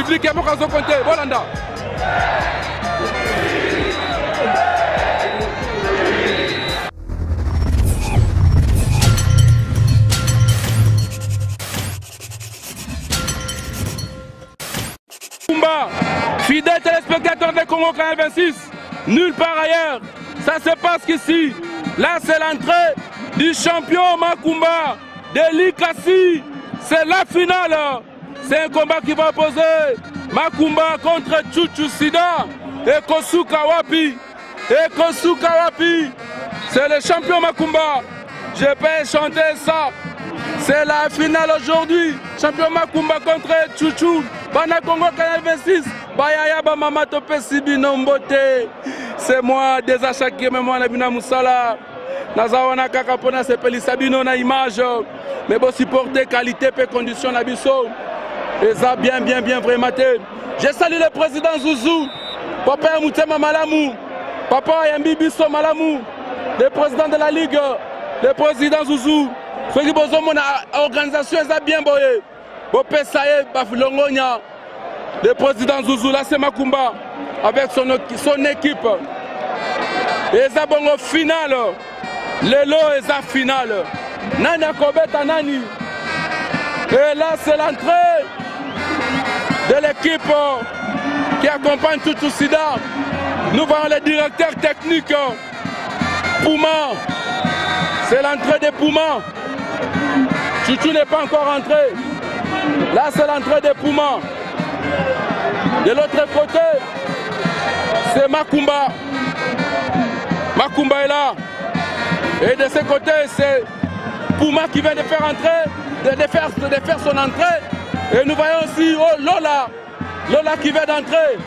public ya moko azokonte bolanda. Fidèles téléspectateurs de Congo Canal 26, nulle part ailleurs, ça se passe qu'ici. Là, c'est l'entrée du champion Makumba de Likasi. C'est la finale. C'est un combat qui va opposer Makumba contre Chuchu Sida et Kosuka Wapi. Et Kosuka Wapi, c'est le champion Makumba. Je peux chanter ça. C'est la finale aujourd'hui. Champion Makumba contre Chuchu. Bana Congo Canal 26. Bayaya ba mama tope sibino mbote. C'est moi des achats qui me moi na bina musala. Nazawana kaka pona sepeli sabino na image. Mais bon supporter qualité et conditions na biso. Et ça bien vraiment. Je salue le président Zouzou. Papa Moutema Malamou. Papa Yambi Bisso Malamou. Le président de la Ligue. Le président Zouzou. Ceux qui ont mon organisation est bien boyé. Bopé Saye Bafilongonia. Le président Zouzou, là c'est Makumba. Avec son équipe. Et ça bon au final. Le lot est à finale. Nani Akobeta Nani. Et là c'est l'entrée de l'équipe qui accompagne Chuchu Sida. Nous voyons le directeur technique Pouma. C'est l'entrée de Pouma. Chuchu n'est pas encore entré. Là, c'est l'entrée de Pouma. De l'autre côté, c'est Makumba. Makumba est là. Et de ce côté, c'est Pouma qui vient de faire entrer, de faire son entrée. Et nous voyons aussi Lola. Lola qui vient d'entrer.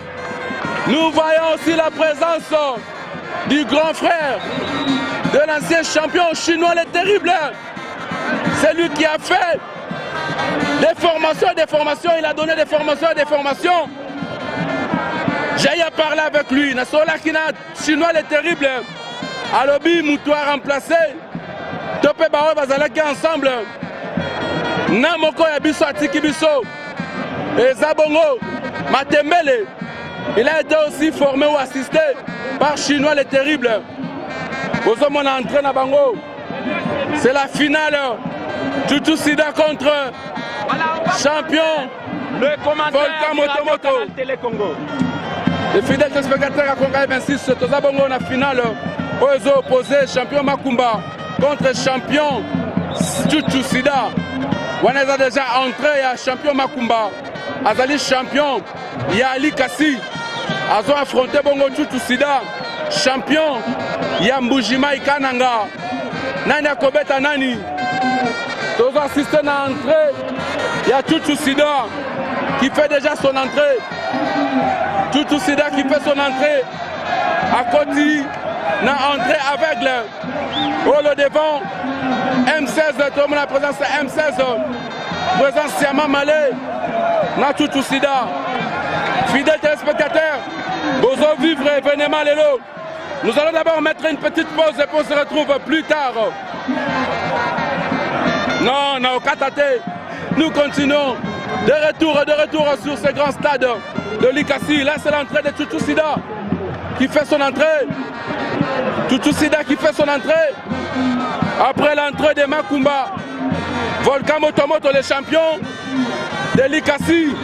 Nous voyons aussi la présence du grand frère de l'ancien champion chinois, le terrible. C'est lui qui a fait des formations, il a donné des formations. J'ai à parler avec lui. Nasola qui n'a chinois le terrible. Alobi Moutoua remplacé. Topé Bao Bazalaki ensemble. Namoko Yabiso Atiki Biso. Et Zabongo Matembele. Il a été aussi formé ou assisté par chinois le terrible. Bozomon a entré na Bango. C'est la finale. Chuchu Sida contre champion Volcan Motomoto. Les fidèles téléspectateurs à Congo 26, c'est Zabongo na finale. Ils ont opposé champion Makumba contre champion Chuchu Sida. On a déjà entré à champion Makumba. Azali champion. Il y a Ali Kassi. Ils ont affronté Bongo Chuchu Sida. Champion. Il y a Mbujima Ikananga. Nani Akobeta Nani. Nous avons assisté à l'entrée. Il y a Chuchu Sida qui fait déjà son entrée. Chuchu Sida qui fait son entrée. À côté, na entrée aveugle. Oh le devant. M16, tout le monde a présence M16. Présence Siama Malé. Na Chuchu Sida. Fidèles téléspectateurs, Bozo vivre événement Lélo. Nous allons d'abord mettre une petite pause et puis on se retrouve plus tard. Non, au Katate, nous continuons de retour sur ce grand stade de Likasi. Là, c'est l'entrée de Chuchu Sida qui fait son entrée. Chuchu Sida qui fait son entrée. Après l'entrée de Makumba, Volcan Motomoto, le champion de Likasi.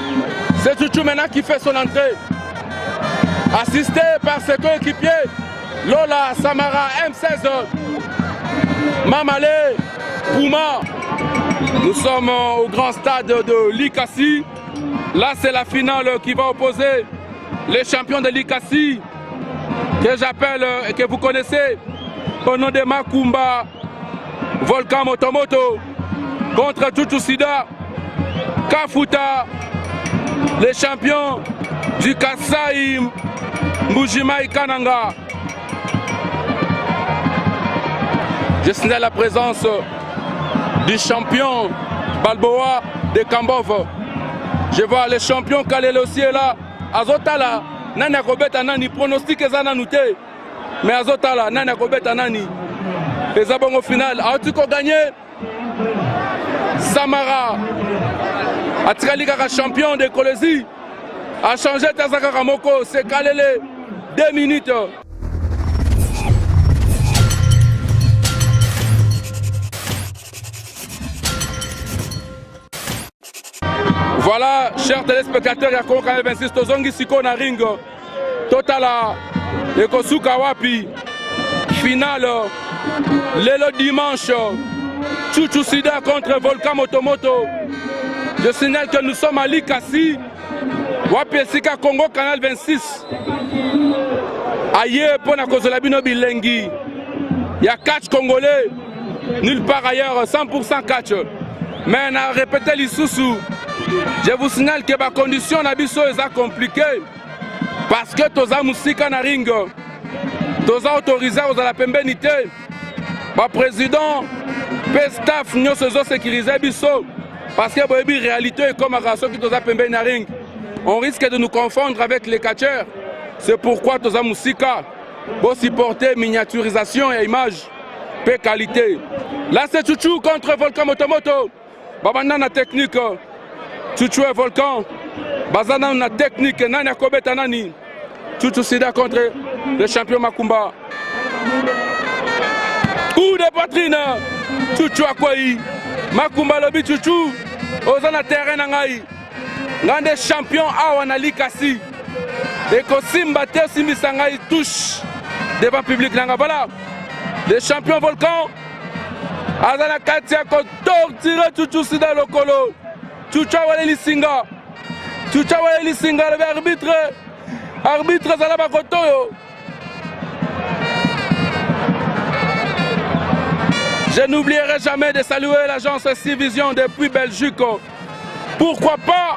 C'est Chuchu maintenant qui fait son entrée. Assisté par ses coéquipiers, Lola, Samara, M16, Mamale, Pouma. Nous sommes au grand stade de Likasi. Là, c'est la finale qui va opposer les champions de Likasi, que j'appelle et que vous connaissez au nom de Makumba, Volcan Motomoto, contre Chuchu Sida, Kafuta, les champions du Kasai Mbujima Ikananga. Je signale la présence du champion Balboa de Kambov. Je vois les champions Kalele aussi est là. Azotala, Nani Akobeta Nani, pronostic ezana nouté. Mais Azotala, Nani Akobeta Nani. Les abons au final, a-t-il gagné Samara, Atikali Kaka champion de Kolesi. a changé Tazaka Ramoko, c'est Kalele, 2 minutes. Voilà, chers téléspectateurs, ya Congo Canal 26, tozongi siko na ring. Totala, Ekosuka Wapi, finale, le dimanche, Tchouchou Sida contre Volcan Motomoto. Je signale que nous sommes à Likasi, Wapi Esika Congo Canal 26. Aïe, pour la Kozolabino Bilengi. Il y a catch congolais, nulle part ailleurs, 100% catch. Mais on a répété l'Issoussou. Je vous signale que la condition d'abisso est compliquée. Parce que toza musika na ring, toza autorisé aux la pembenité. Le président, le staff, nous sommes sécurisés biso. Parce que la réalité est comme la qui toza pemben na ring. On risque de nous confondre avec les catcheurs. C'est pourquoi toza musika pour supporter miniaturisation et image, et qualité. Là c'est Tchouchou contre Volcan Motomoto. Babana na technique. Tchouchou et Volcan. Bazana na technique. Nani akobeta nani. Tchouchou Sida contre le champion Makumba. Coup de poitrine. Tchouchou Akwai. Makumba lobi Tchouchou. Ozana terrain nangai. Ngande champion awa na Likasi. Et Kosimba te Simisangai touche devant public nanga. Voilà. Le champion Volcan. Azana Katia ko tortire Tchouchou Sida lokolo. Tchouchou wale lisinga. Tchouchou wale lisinga le arbitre. Arbitre Zalaba Kotoyo. Je n'oublierai jamais de saluer l'agence Civision depuis Belgique. Pourquoi pas?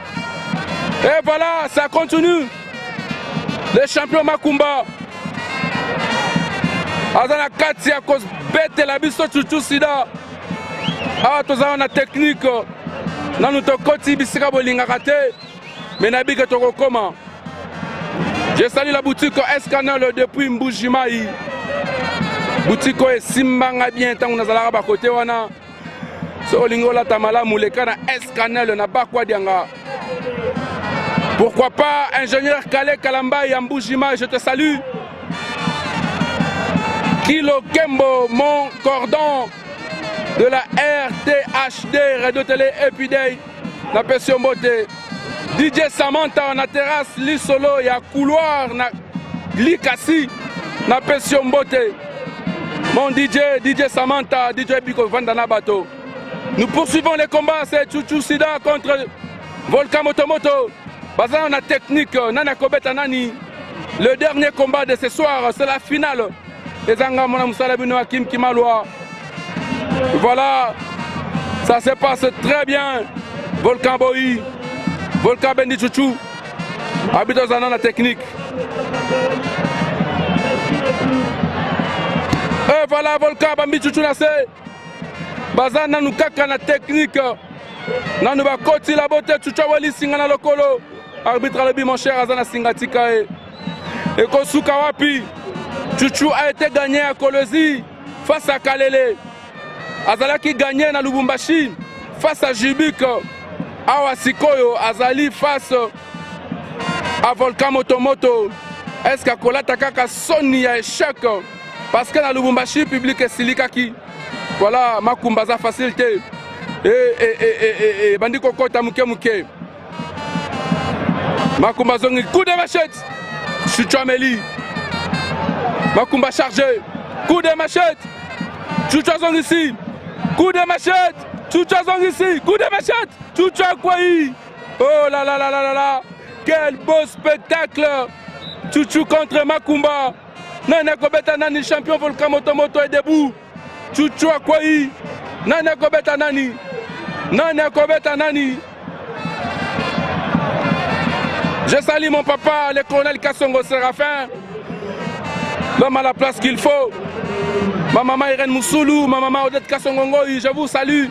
Et voilà, ça continue. Le champion Makumba. Azana Katia ko bete la biso Tchouchou Sida. Ah, toza na technique. Nanu to koti bisika bolinga kate. Mais nabi ke toko koma. Je salue la boutique Escanel depuis Mbujimai. Boutique Simbanga bien tant on a zalaka ba côté wana. So lingola tamala muleka na Escanel na bakwa dianga. Pourquoi pas ingénieur Kale Kalamba ya Mbujimai, je te salue. Kilo Kembo, mon cordon de la RTHD, Radio Télé Epidei, na Pession Beauté. DJ Samantha na terrasse li solo ya couloir na Likasi na Pession Beauté. Mon DJ Samantha, DJ Biko Vandana Bato. Nous poursuivons les combats, c'est Tchouchou Sida contre Volcan Motomoto. Basant na technique, Nana Kobeta Nani. Le dernier combat de ce soir, c'est la finale. Ezanga Mona Moussalabino Hakim Kimaloa. Voilà, ça se passe très bien. Volcan Boyi, Volcan Bendi Tchouchou, habite dans la technique. Et voilà, Volcan Bambi Tchouchou Nassé. Bazana nous kaka na technique. Nanu ba koti la beauté Tchouchou Wali Singana Lokolo. Arbitre Alebi mon cher Azana Singatikae. Et Kosuka Wapi. Tchouchou a été gagné à Kolosi face à Kalele. Azala qui gagnait na Lubumbashi face à Jibik. Awa Sikoyo Azali face à Volcan Motomoto. Est-ce que Kolata Kaka Sony a échec? Parce que na Lubumbashi public est Silikaki. Voilà, Makumbaza facilité. Et Bandi Kokota Muke Muke. Makumba Zongi, coup de machette. Tchouchou Ameli. Makumba chargé. Coup de machette. Tchouchou Zongi ici. Coup de machette. Tchouchou Zongi ici. Coup de machette. Tchouchou Akwai. Oh là là là là là là. Quel beau spectacle. Tchouchou contre Makumba. Nana Kobeta Nani, champion Volcan Motomoto est debout. Tchouchou Akwai. Nana Kobeta Nani. Nana Kobeta Nani. Je salue mon papa, le colonel Kassongo Séraphin. L'homme à la place qu'il faut. Ma maman Irène Moussoulou, ma maman Odette Kassongongoï, je vous salue.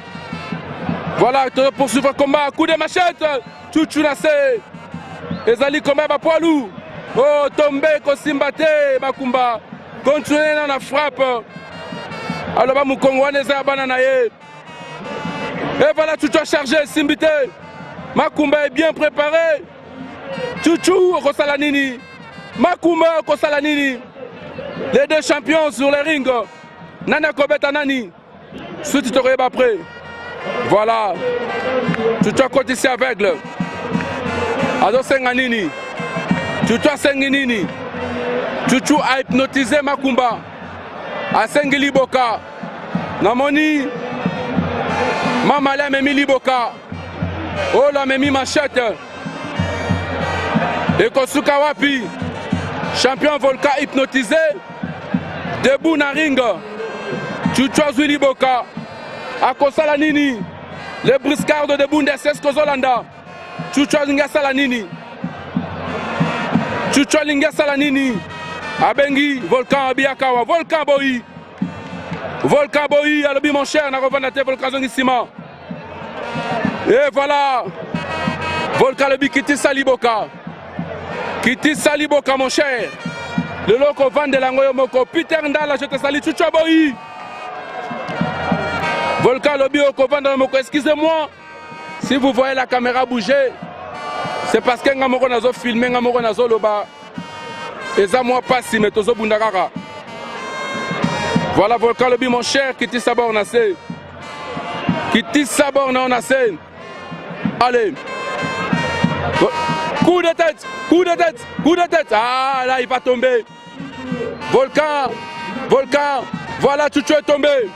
Voilà, poursuivre le combat. Coup de machette. Tchouchou Nassé. Ezali combat Bapoilou. Oh, tombé, Kosimbate, Makumba. Continuez dans la frappe. Alors, Moukongouane, Bananaye. Et voilà, Tchouchou chargé, Simbité. Makumba est bien préparé. Chuchu Kosalanini, Makumba Kosalanini, les deux champions sur les rings. Nana Kobeta Nani, suite tu après. Voilà, Chuchu a côté ici aveugle. Ado Senganini, Chuchu a Senginini, Chuchu a hypnotisé Makumba, a Sengili Boka, Namoni, Mamala Memi Liboka, oh la Memi Machette. Et Kosuka Wapi, champion Volca hypnotisé, debout na ring, Chuchu Azuli Boka, Akosala Nini, les briscards de Bundeses Kozolanda, Chuchu Linga Salanini, Chuchu Linga Salanini, Abengi, Volcan Abiakawa, Volcan Boyi, Volcan Boyi, Alobi mon cher, n'a revendu Volcan Zongissima. Et voilà, Volcan Lobi Kiti Saliboka. Kiti Saliboka mon cher. Le loco Van de Langoyo Moko. Peter Ndala, je te salue. Chuchu Boyi. Volcan Lobi Oko Van de Moko. Excusez-moi. Si vous voyez la caméra bouger, c'est parce que Ngamoko Nazo filmé, Ngamoko Nazo Loba. Et ça, moi, pas si, mais Tozo Bundagara. Voilà Volcan Lobi mon cher. Kiti Sabor Nassé. Kiti Sabor Nassé. Allez. Coup de tête, coup de tête, coup de tête. Ah là, il va tomber. Volcan, Volcan, voilà, Chuchu est tombé.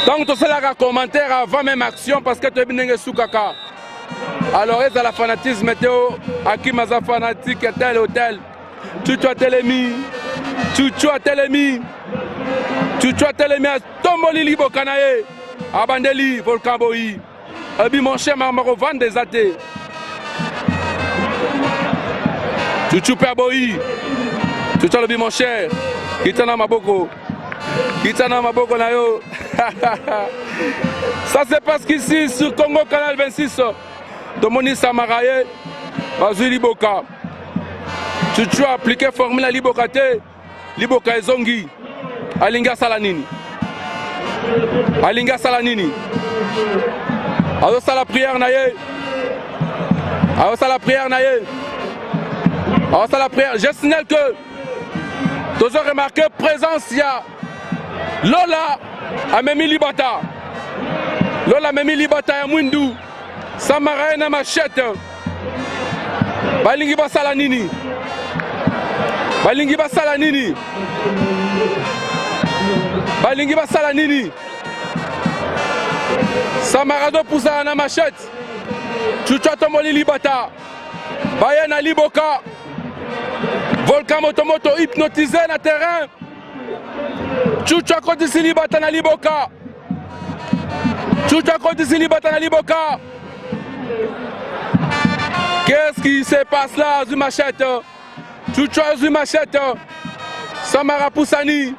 Donc, tu sais là, commentaire avant même action parce que tu es bien soukaka. Alors, il y a la fanatisme, Théo, Akimaza fanatique, tel ou tel. Chuchu a télémi, Chuchu a télémi, Chuchu a télémi à Tomboli Libo Kanae, Abandeli, Volcan Boyi. Abi mon cher Marmaro Van des athées. Chuchu Père Boyi, Chuchu Lobi mon cher, Kitana Maboko, Kitana Maboko Nayo. Ça c'est parce qu'ici sur Congo Canal 26, Domoni Samaraye, Bazui Liboka. Chuchu a appliqué formule Liboka Te, Liboka Ezongi, Alinga Salanini. Alinga Salanini. Alors ça la prière Naye. Alors ça la prière Naye. Alors ça la prière. Je signale que tu as remarqué présence il y a Lola a Memi Libata. Lola Memi Libata ya Mwindu. Samara na machette. Balingi Basalanini. Balingi Basalanini. Balingi Basalanini. Samarado poussa na machette. Chuchu Tomoli Libata. Bayena Liboka. Volcan Motomoto hypnotisé na terrain. Chuchu Kodisi Libata na Liboka. Chuchu Kodisi Libata na Liboka. Qu'est-ce qui se passe là, Azu Machette? Chuchu Azu Machette. Samara Poussani.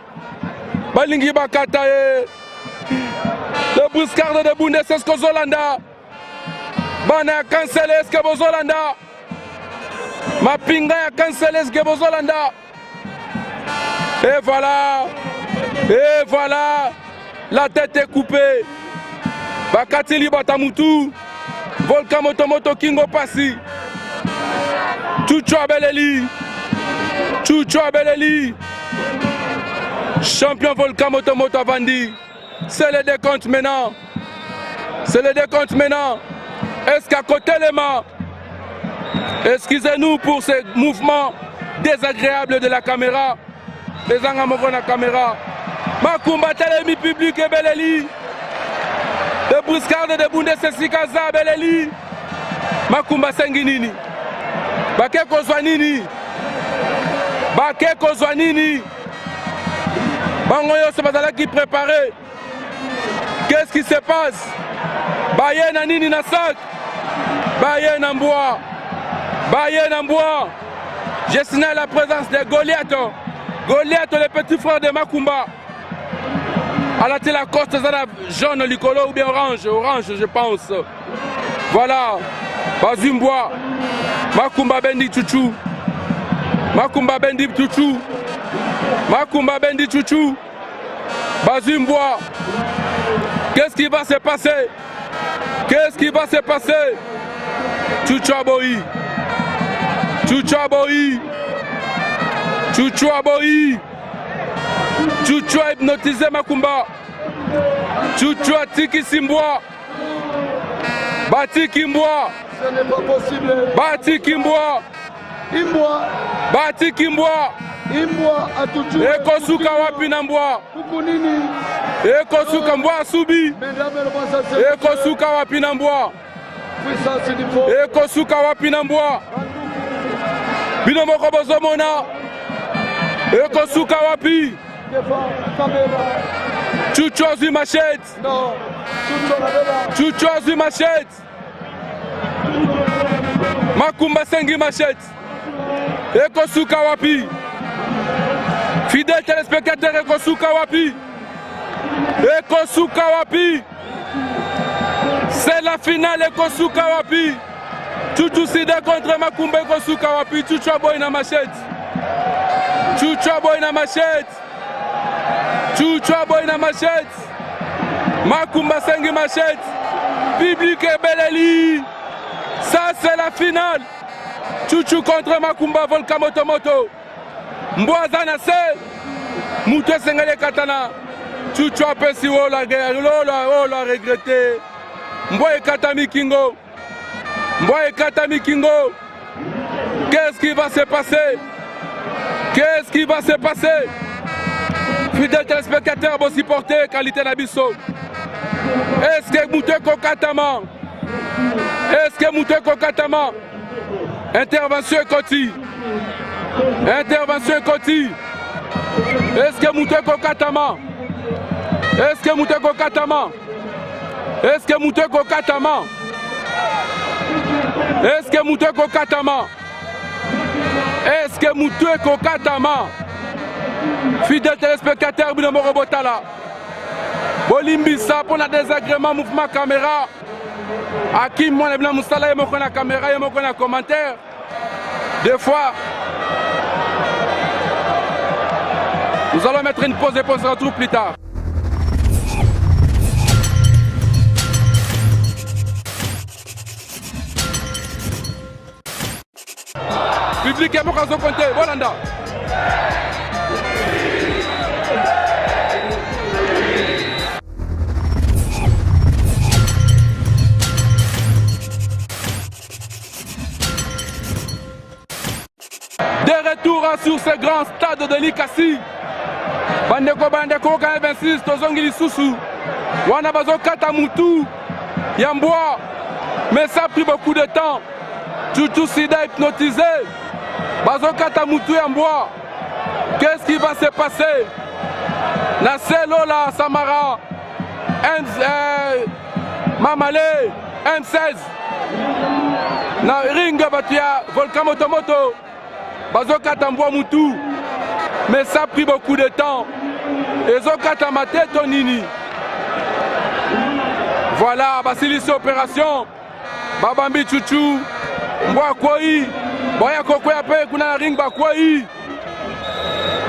Balingi Bakatae. Le Bouscarde de Bundeses Kozolanda. Bana cancellé Skebozolanda. Mapinga a cancellé Skebozolanda. Et voilà, la tête est coupée. Bakatili Batamutu. Volcan Motomoto Kingo Passi. Chuchu Abeleli. Chuchu Abeleli. Champion Volcan Motomoto Avandi. C'est le décompte maintenant. C'est le décompte maintenant. Est-ce qu'à côté les mains, excusez-nous pour ces mouvements désagréables de la caméra. Les Angamoko na caméra. Makumba Telemi public et Beleli. Le Bouscarde de Bundeses Kaza Beleli. Makumba Senginini. Bake Kozwanini. Bake Kozwanini. Bangoyo Sebazala qui préparait. Qu'est-ce qui se passe? Bayen a Nini na sac. Bayen en bois. Bayen en bois. J'ai signalé la présence de Goliath. Goliath, le petit frère de Makumba. À la Lacoste, jaune, licolo ou bien orange. Orange, je pense. Voilà. Bazumbois. Makumba Bendi Chuchu. Makumba Bendi Chuchu. Makumba Bendi Chuchu. Bazumbois. Qu'est-ce qui va se passer? Qu'est-ce qui va se passer? Chuchu Aboyi. Chuchu Aboyi. Chuchu Aboyi. Chuchu a hypnotisé Makumba. Chuchu a tiki Simbois. Bati Kimbois. Ce n'est pas possible. Bati Kimbois. Imbois. Bati Kimbois. Imbois a toujours. Ekosuka wapi na Mbwa. Kukunini. Ekosuka Mbwa asubi. Ekosuka wapi na Mbwa. Puissance du fond. Ekosuka wapi na Mbwa. Bino moko bozomona. Ekosuka wapi. Chuchu azwi machette. Non. Chuchu azwi machette. Makumba sengi machette. Ekosuka wapi. Fidèle téléspectateur, Ekosuka wapi. Ekosuka wapi. C'est la finale, Ekosuka wapi. Chuchu Sida contre Makumba, Ekosuka wapi. Chuchu Aboyi na machette. Chuchu Aboyi na machette. Chuchu Aboyi na machette. Makumba sengi machette. Public et Beleli. Ça c'est la finale. Chuchu contre Makumba, Volcan Motomoto. Mbwaza na se. Moutou Sengale Katana. Chuchu apesi Ola regretté. Mboye Katami Kingo. Mboye Katami Kingo. Qu'est-ce qui va se passer? Qu'est-ce qui va se passer? Fidèles téléspectateurs, bon supporter, qualité d'Abisso. Est-ce que Moutou Kokatama? Est-ce que Moutou Kokatama? Intervention Koti. Intervention Koti. Est-ce que Moutou Kokatama? Est-ce que Moutou Kokatama? Est-ce que Moutou Kokatama? Est-ce que Moutou Kokatama? Est-ce que Moutou Kokatama? Fidèles téléspectateurs, Bino Morobotala. Bolimbisa pour le désagrément mouvement caméra. Akim moi le Moussala et mon caméra et mon commentaire. Des fois, nous allons mettre une pause et on se retrouve plus tard. Public et mon caso compté, Bolanda. De retour sur ce grand stade de Likasi. Bandeko Canal 26, Tozongili Soussou. Wana bazo kata mutu. Yamboa. Mais ça a pris beaucoup de temps. Chuchu Sida hypnotisé. Bazo kata mutu Yamboa. Qu'est-ce qui va se passer? Naselo la Samara. Mamale. M16. Na ring batia Volcan Motomoto. Bazokata Mbwa Moutou. Mais ça a pris beaucoup de temps. Et Zokata Mate Tonini. Voilà, Basilis opération. Babambi Chuchu. Mbwa Koi. Boya Kokoya Pe Kuna Ring Bakwai.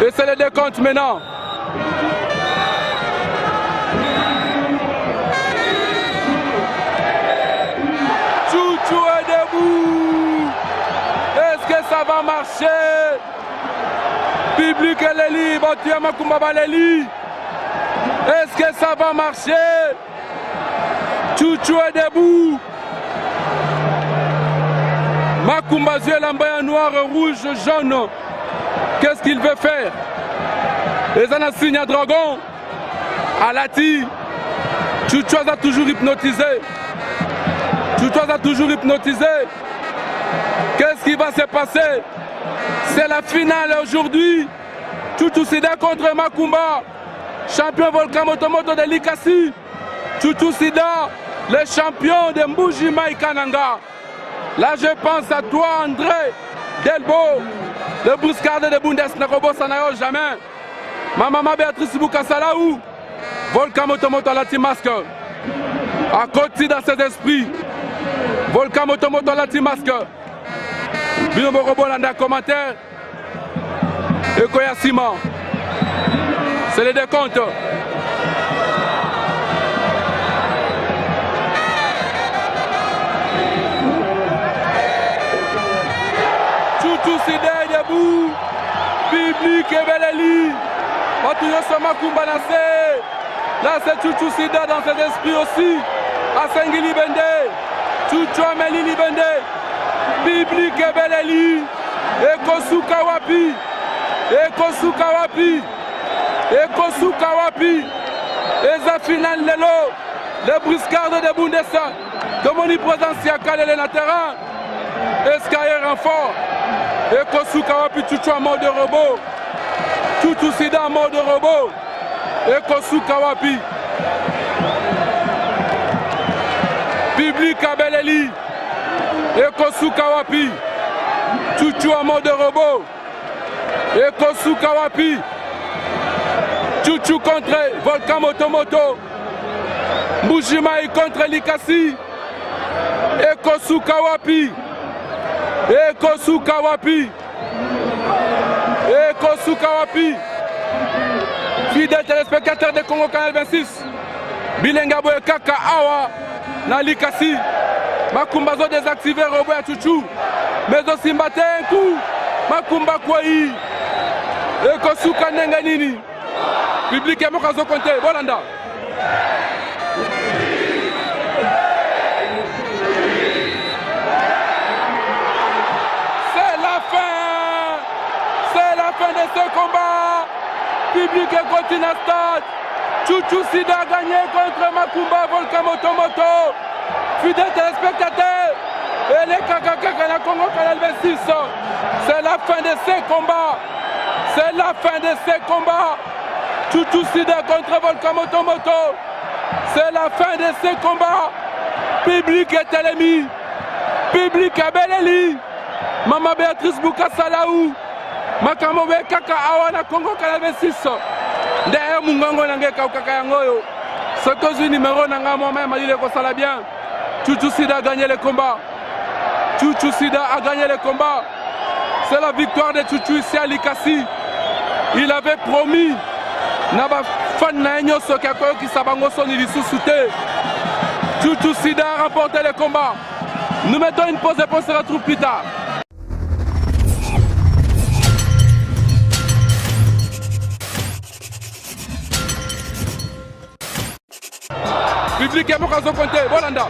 Et c'est le décompte maintenant. Chuchu est debout. Est-ce que ça va marcher? Public et Leli, Batia Makumba Baleli. Est-ce que ça va marcher? Chuchu est debout. Makumba Zue Lambaya noir, rouge, jaune. Qu'est-ce qu'il veut faire? Les Anasigne à Dragon. Alati. Chuchu a toujours hypnotisé. Chuchu a toujours hypnotisé. Qu'est-ce qui va se passer? C'est la finale aujourd'hui. Chuchu Sida contre Makumba. Champion Volcan Motomoto de Likasi. Chuchu Sida, le champion de Mbujima Ikananga. Là, je pense à toi, André Delbo, le bouscarde de Bundes Nakobo Sanayo jamais. Ma maman Béatrice Boukasalaou, Volcan Motomoto Lati Masque. À côté dans ses esprits. Volcan Motomoto Lati Masque. Bino Borobolanda commentaire. Et Koya Sima. C'est les décomptes. Sida est debout. Public et Beleli. Batuyo Samakumba Nassé. Là c'est Chouchou Sida dans cet esprit aussi. Asengi Libende. Chouchou Ameli Libende. Public et Beleli. Ekosuka Wapi. Ekosuka Wapi. Ekosuka Wapi. Et ça finale Lelo. Les briscardes de Bundesa. De omniprésence Yakale na terrain. Escaillé renfort. Ekosuka Wapi Chouchou en mode robot. Chouchou Sida en mode robot. Ekosuka Wapi. Public à Beleli. Ekosuka Wapi. Chouchou en mode robot. Ekosuka Wapi. Chouchou contre Volcan Motomoto. Mbujimai contre Likasi. Ekosuka Wapi. Ekosuka Wapi. Ekosuka Wapi. Fidèles téléspectateurs de Congo Canal 26. Bilenga Boye Kaka Awa. Na Likasi. Makumbazo désactivé robot à Chouchou. Mais aussi mbaté un coup. Makumba Kwai. Ekosuka Nenganini. Public et Mokazo Conte. Bolanda. Fin de ce combat, public et continue à stade. Chouchou Sida a gagné contre Makumba Volcan Motomoto. Fidèles téléspectateurs, et les Kakakaka na Congo Canal 26. C'est la fin de ces combats. C'est la fin de ces combats. Chouchou Sida contre Volcan Motomoto. C'est la fin de ces combats. Public et Télémi. Public à Beleli. Maman Béatrice Boukasalaou. Makambo Kaka Awa na Congo Canal 26. Derrière Mungango Nangé Kaka Yangoyo. Ce que je numéro Nanga moi-même a dit que ça l'a bien. Chouchou Sida a gagné le combat. Chouchou Sida a gagné le combat. C'est la victoire de Chouchou ici à Likasi. Il avait promis. Naba fan na nyoso kako ki sabango soni lisusuté. Chouchou Sida a remporté le combat. Nous mettons une pause et on se retrouve plus tard. Public et Mokazo Conte, Bolanda.